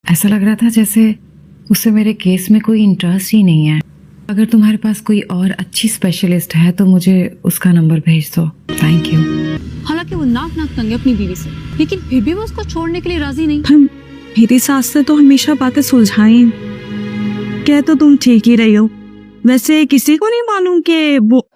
ऐसा लग रहा था जैसे उसे मेरे केस में कोई इंटरेस्ट ही नहीं है। अगर तुम्हारे पास कोई और अच्छी स्पेशलिस्ट है तो मुझे उसका नंबर भेज दो। Thank you. हालांकि वो नाक नाक तंग है अपनी बीवी से, लेकिन फिर भी वो उसको छोड़ने के लिए राजी नहीं। मेरी सास ने तो हमेशा बातें सुलझाई। क्या तो तुम ठीक ही रही हो। वैसे किसी को नहीं मालूम कि वो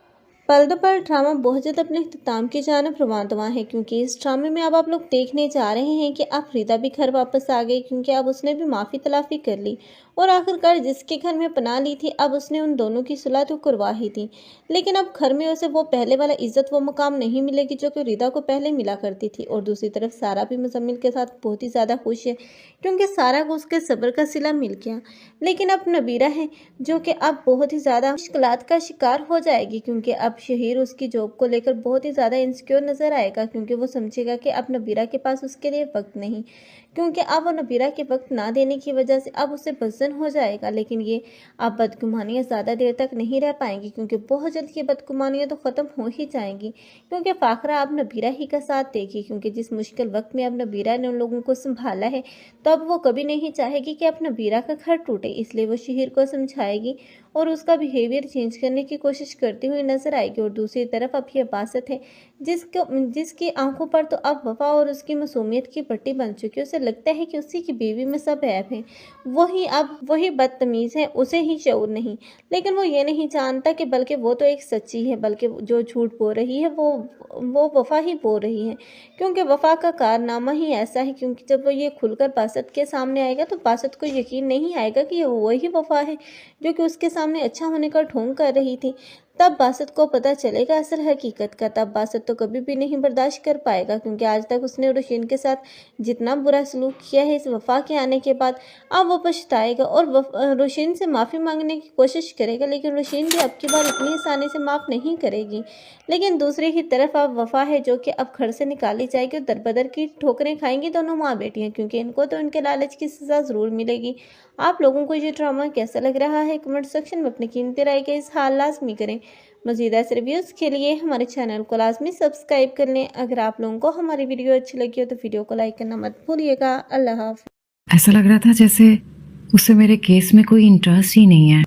पल दो पल ड्रामा बहुत जल्द अपने इख्तिताम की जानब रवाना है, क्योंकि इस ड्रामे में अब आप लोग देखने जा रहे हैं कि अब रीता भी घर वापस आ गई, क्योंकि अब उसने भी माफ़ी तलाफ़ी कर ली और आखिरकार जिसके घर में पनाह ली थी अब उसने उन दोनों की सुलह तो करवा ही थी। लेकिन अब घर में उसे वो पहले वाला इज्जत व मुकाम नहीं मिलेगी जो कि रीता को पहले मिला करती थी। और दूसरी तरफ सारा भी मुजम्मिल के साथ बहुत ही ज़्यादा खुश है, क्योंकि सारा को उसके सब्र का सिला मिल गया। लेकिन अब नबीरा है जो कि अब बहुत ही ज़्यादा मुश्किलात का शिकार हो जाएगी, क्योंकि अब शहीर उसकी जॉब को लेकर बहुत ही ज़्यादा इनसिक्योर नज़र आएगा, क्योंकि वो समझेगा कि अब नबीरा के पास उसके लिए वक्त नहीं, क्योंकि अब वो नबीरा के वक्त ना देने की वजह से अब उसे वजन हो जाएगा। लेकिन ये अब बदगुमानियाँ ज़्यादा देर तक नहीं रह पाएंगी, क्योंकि बहुत जल्द ये बदगुमानियाँ तो ख़त्म हो ही जाएंगी, क्योंकि फ़ाखरा अब नबीरा ही का साथ देगी। क्योंकि जिस मुश्किल वक्त में अब नबीरा ने उन लोगों को संभाला है तो अब वो कभी नहीं चाहेगी कि अब नबीरा का घर टूटे, इसलिए वो शहीर को समझाएगी और उसका बिहेवियर चेंज करने की कोशिश करती हुई नजर आएगी। और दूसरी तरफ अब ये बासत है जिसकी आंखों पर तो अब वफा और उसकी मासूमियत की पट्टी बन चुकी है। उसे लगता है कि उसी की बीवी में सब ऐब है, वही बदतमीज़ है, उसे ही शऊर नहीं। लेकिन वो ये नहीं जानता कि बल्कि वो तो एक सच्ची है, बल्कि जो झूठ बोल रही है वो वफा ही बोल रही है, क्योंकि वफा का कारनामा ही ऐसा है। क्योंकि जब वो ये खुलकर बासत के सामने आएगा तो बासत को यकीन नहीं आएगा कि ये वही वफा है जो कि उसके सामने अच्छा होने का ढोंग कर रही थी। तब बासत को पता चलेगा असल हकीकत का। तब बासत तो कभी भी नहीं बर्दाश्त कर पाएगा, क्योंकि आज तक उसने रोशीन के साथ जितना बुरा सलूक किया है, इस वफा के आने के बाद अब वो पछताएगा और रोशीन से माफ़ी मांगने की कोशिश करेगा। लेकिन रोशीन भी अब की बार इतनी आसानी से माफ़ नहीं करेगी। लेकिन दूसरी ही तरफ अब वफा है जो कि अब घर से निकाली जाएगी और दरबदर की ठोकरें खाएंगी दोनों माँ बेटियाँ, क्योंकि इनको तो इनके लालच की सज़ा ज़रूर मिलेगी। आप लोगों को ये ड्रामा कैसा लग रहा है कमेंट सेक्शन में अपनी कीमती राय का इज़हार लाजमी करें। मज़ीद ऐसे रिव्यूज़ के लिए हमारे चैनल को लाजमी सब्सक्राइब कर लें। अगर आप लोगों को हमारी वीडियो अच्छी लगी हो तो वीडियो को लाइक करना मत भूलिएगा। अल्लाह हाफ़िज़। ऐसा लग रहा था जैसे उसे मेरे केस में कोई इंटरेस्ट ही नहीं है।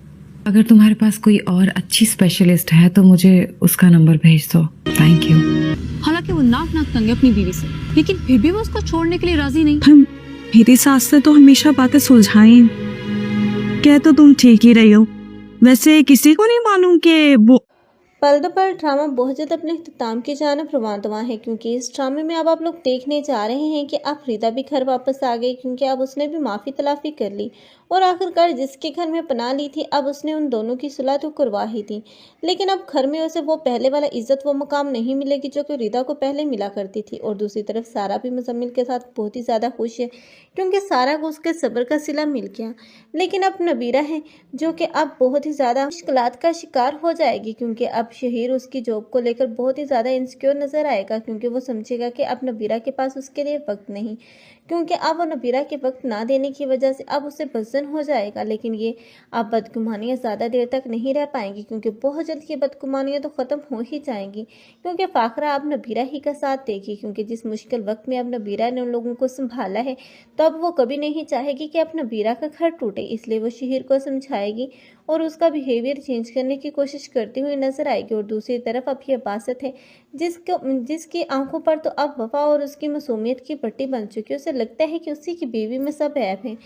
अगर तुम्हारे पास कोई और अच्छी स्पेशलिस्ट है तो मुझे उसका नंबर भेज दो। Thank you. हालांकि वो नाक नाक तंग है अपनी बीवी से, लेकिन फिर भी वो उसको छोड़ने के लिए राजी नहीं। मेरी सास ने तो हमेशा बातें सुलझाई। क्या तो तुम ठीक ही रही हो। वैसे किसी को नहीं मालूम कि वो पल दो पल ड्रामा बहुत जल्द अपने इख्तिताम की जानब रवाना है, क्योंकि इस ड्रामे में अब आप लोग देखने जा रहे हैं कि अब रीता भी घर वापस आ गई, क्योंकि अब उसने भी माफ़ी तलाफ़ी कर ली और आखिरकार जिसके घर में पनाह ली थी अब उसने उन दोनों की सुलह तो करवा ही थी। लेकिन अब घर में उसे वो पहले वाला इज्जत व मुकाम नहीं मिलेगी जो कि रीता को पहले मिला करती थी। और दूसरी तरफ सारा भी मुजम्मिल के साथ बहुत ही ज़्यादा खुश है, क्योंकि सारा को उसके सब्र का सिला मिल गया। लेकिन अब नबीरा है जो कि अब बहुत ही ज़्यादा मुश्किलात का शिकार हो जाएगी, क्योंकि अब शहीर उसकी जॉब को लेकर बहुत ही ज़्यादा इनसिक्योर नज़र आएगा, क्योंकि वो समझेगा कि अब नबीरा के पास उसके लिए वक्त नहीं, क्योंकि अब वो नबीरा के वक्त ना देने की वजह से अब उसे वजन हो जाएगा। लेकिन ये अब बदगुमानियाँ ज़्यादा देर तक नहीं रह पाएंगी, क्योंकि बहुत जल्द ये बदगुमानियाँ तो ख़त्म हो ही जाएंगी, क्योंकि फ़ाखरा अब नबीरा ही का साथ देगी। क्योंकि जिस मुश्किल वक्त में अब नबीरा ने उन लोगों को संभाला है तो अब वो कभी नहीं चाहेगी कि अब नबीरा का घर टूटे, इसलिए वो शहीर को समझाएगी और उसका बिहेवियर चेंज करने की कोशिश करती हुई नजर आएगी। और दूसरी तरफ अब ये बासत है जिसकी आंखों पर तो अब वफा और उसकी मासूमियत की पट्टी बन चुकी है। उसे लगता है कि उसी की बीवी में सब ऐब है,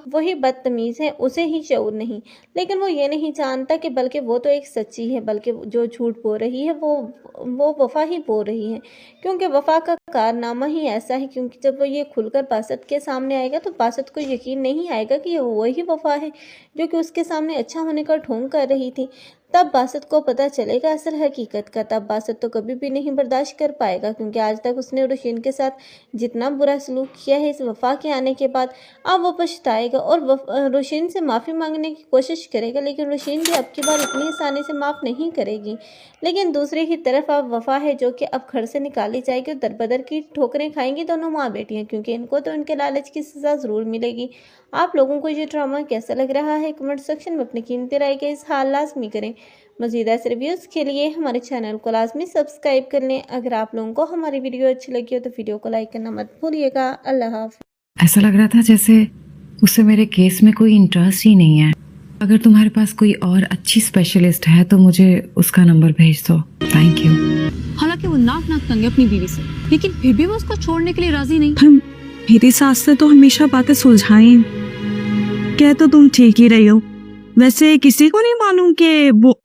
वही बदतमीज़ है, उसे ही शऊर नहीं। लेकिन वो ये नहीं जानता कि बल्कि वो तो एक सच्ची है, बल्कि जो झूठ बोल रही है वो वफा ही बोल रही है, क्योंकि वफा का कारनामा ही ऐसा है। क्योंकि जब वो ये खुलकर बासत के सामने आएगा तो बासत को यकीन नहीं आएगा कि ये वही वफा है जो कि उसके सामने अच्छा होने का ढोंग कर रही थी। तब बासत को पता चलेगा असल हकीकत का। तब बासत तो कभी भी नहीं बर्दाश्त कर पाएगा, क्योंकि आज तक उसने रोशीन के साथ जितना बुरा सलूक किया है, इस वफा के आने के बाद अब वो पछताएगा और रोशीन से माफ़ी मांगने की कोशिश करेगा। लेकिन रोशीन भी अब की बार इतनी आसानी से माफ़ नहीं करेगी। लेकिन दूसरी ही तरफ अब वफा है जो कि अब घर से निकाली जाएगी और दरबदर की ठोकरें खाएंगी दोनों माँ बेटियाँ, क्योंकि इनको तो इनके लालच की सज़ा ज़रूर मिलेगी। आप लोगों को ये ड्रामा कैसा लग रहा है कमेंट सेक्शन में अपनी कीमती राय का इज़हार लाजमी करें। मज़ीद ऐसे रिव्यूज़ के लिए हमारे चैनल को लाजमी सब्सक्राइब कर लें। अगर आप लोगों को हमारी वीडियो अच्छी लगी हो तो वीडियो को लाइक करना मत भूलिएगा। अल्लाह हाफ़िज़। ऐसा लग रहा था जैसे उसे मेरे केस में कोई इंटरेस्ट ही नहीं है। अगर तुम्हारे पास कोई और अच्छी स्पेशलिस्ट है तो मुझे उसका नंबर भेज दो। Thank you. हालांकि वो नाक नाक तंग है अपनी बीवी से, लेकिन फिर भी वो उसको छोड़ने के लिए राजी नहीं। पर मेरी सास से तो हमेशा बातें सुलझाई। कह तो तुम ठीक ही रही हो, वैसे किसी को नहीं मालूम कि वो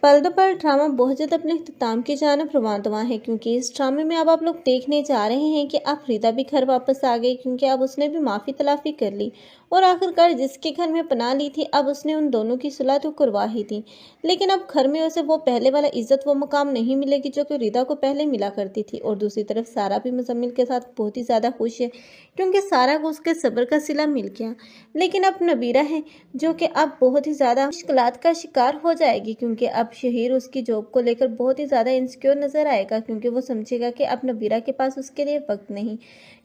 पल दो पल ड्रामा बहुत जल्द अपने इख्तिताम की जानब रवाना है क्योंकि इस ड्रामे में अब आप लोग देखने जा रहे हैं कि अब रीता भी घर वापस आ गई क्योंकि अब उसने भी माफ़ी तलाफ़ी कर ली और आखिरकार जिसके घर में पनाह ली थी अब उसने उन दोनों की सुलह तो करवा ही थी। लेकिन अब घर में उसे वो पहले वाला इज्जत वो मुकाम नहीं मिलेगी जो कि रीता को पहले मिला करती थी। और दूसरी तरफ सारा भी मुजम्मिल के साथ बहुत ही ज़्यादा खुश है क्योंकि सारा को उसके सब्र का सिला मिल गया। लेकिन अब नबीरा है जो कि अब बहुत ही ज़्यादा मुश्किलात का शिकार हो जाएगी क्योंकि अब शहीर उसकी जॉब को लेकर बहुत ही ज़्यादा इनसिक्योर नज़र आएगा क्योंकि वो समझेगा कि अब नबीरा के पास उसके लिए वक्त नहीं,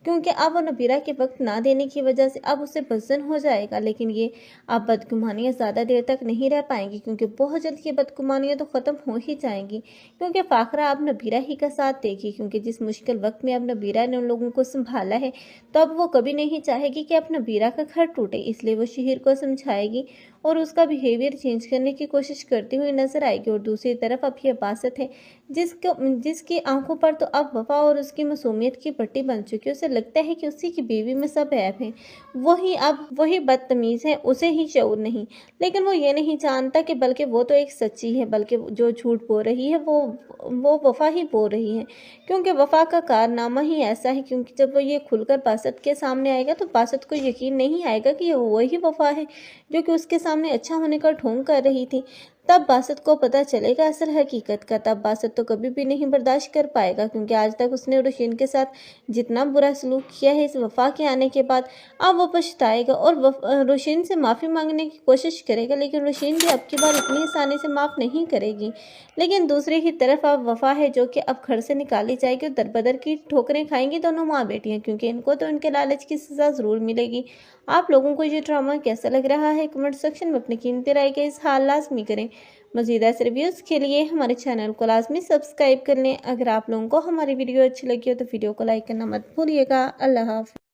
क्योंकि अब वो नबीरा के वक्त ना देने की वजह से अब उसे वजन हो जाएगा। लेकिन ये अब बदगुमानियाँ ज़्यादा देर तक नहीं रह पाएंगी क्योंकि बहुत जल्द ये बदगुमानियाँ तो ख़त्म हो ही जाएंगी क्योंकि फ़ाखरा अब नबीरा ही का साथ देगी क्योंकि जिस मुश्किल वक्त में अब नबीरा ने उन लोगों को संभाला है तो अब वो कभी नहीं चाहेगी कि अब नबीरा का घर टूटे, इसलिए वो शहीर को समझाएगी और उसका बिहेवियर चेंज करने की कोशिश करती हुई नजर आएगी। और दूसरी तरफ अब ये बासत है जिसकी आंखों पर तो अब वफा और उसकी मासूमियत की पट्टी बन चुकी है। उसे लगता है कि उसी की बीवी में सब ऐब हैं, वही बदतमीज़ है, उसे ही शऊर नहीं। लेकिन वो ये नहीं जानता कि बल्कि वो तो एक सच्ची है, बल्कि जो झूठ बोल रही है वो वफा ही बोल रही है क्योंकि वफा का कारनामा ही ऐसा है। क्योंकि जब वो ये खुलकर बासत के सामने आएगा तो बासत को यकीन नहीं आएगा कि वही वफा है जो कि उसके सामने अच्छा होने का ढोंग कर रही थी। तब बासत को पता चलेगा असल हकीकत का। तब बासत तो कभी भी नहीं बर्दाश्त कर पाएगा क्योंकि आज तक उसने रोशीन के साथ जितना बुरा सलूक किया है इस वफा के आने के बाद अब वो पछताएगा और रोशीन से माफ़ी मांगने की कोशिश करेगा। लेकिन रोशीन भी अब की बार इतनी आसानी से माफ़ नहीं करेगी। लेकिन दूसरी ही तरफ अब वफा है जो कि अब घर से निकाली जाएगी और दरबदर की ठोकरें खाएंगी दोनों माँ बेटियाँ क्योंकि इनको तो इनके लालच की सज़ा ज़रूर मिलेगी। आप लोगों को ये ड्रामा कैसा लग रहा है कमेंट सेक्शन में अपनी कीमती राय का इज़हार लाजमी करें। मज़ीद ऐसे रिव्यूज़ के लिए हमारे चैनल को लाजमी सब्सक्राइब कर लें। अगर आप लोगों को हमारी वीडियो अच्छी लगी हो तो वीडियो को लाइक करना मत भूलिएगा। अल्लाह हाफ़िज़।